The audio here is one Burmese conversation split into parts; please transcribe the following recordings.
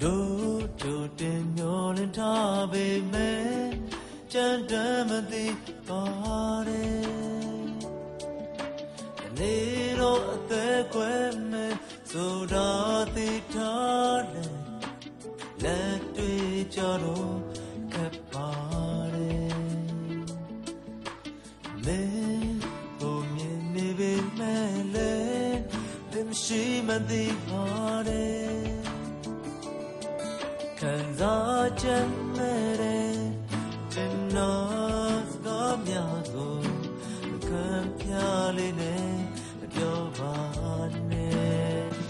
တို့တင်မျောလင်းထားပေမဲ့ကြမ်းတမ်းမသိပါတယ်နေတော့အသက်ကွယ်မဲ့ဆိုတာသိထားတယ်လက်တွေ့ကြတော့ခက်ပါတယ်မင်းကိုမြင်နေပေမဲ့လည်းမရှိမသိပါတယ်ခံစားချက်မဲ့တဲ့နော်စကားများကိုခံပြလေးနဲ့ပြောပါနဲ့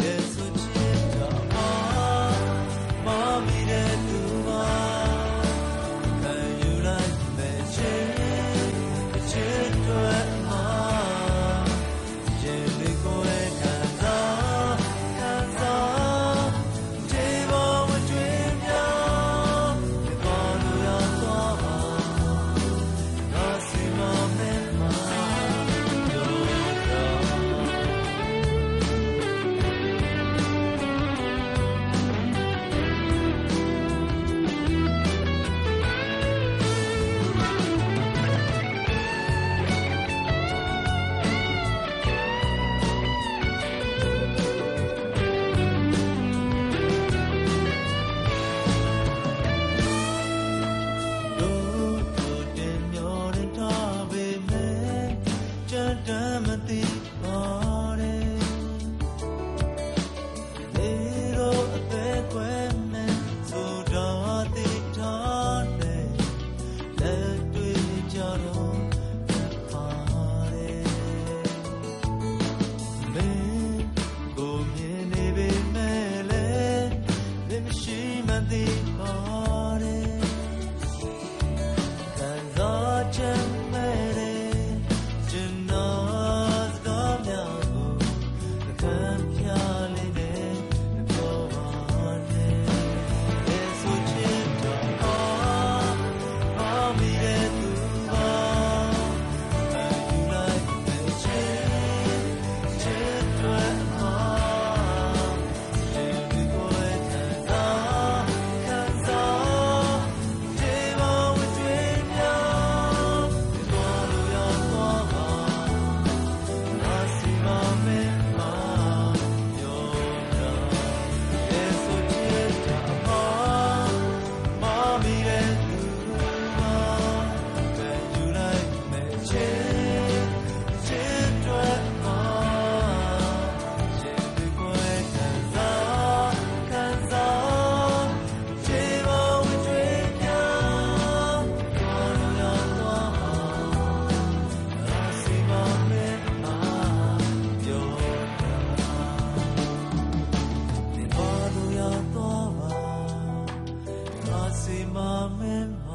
ရဲ့ဆိုချင်တာမမီတဲ့သူပါခံယူလိုက်မဲ့ချစ်တွေမှာရင်လေးကိုခံစားဒီဘဝတွင်များဘာလို့ရတော့ပါငါစီမမဲမှာတမ်းမသိပါတယ်နေတော့အသက်ကွယ်မဲ့ဆိုတော့သိထားတယ်လက်တွေ့ကြတော့ပါတယ်မင်းကိုမြင်နေပေမဲ့လည်းမရှိမသိပါတယ်ခံစားချက်မဲ့See my man.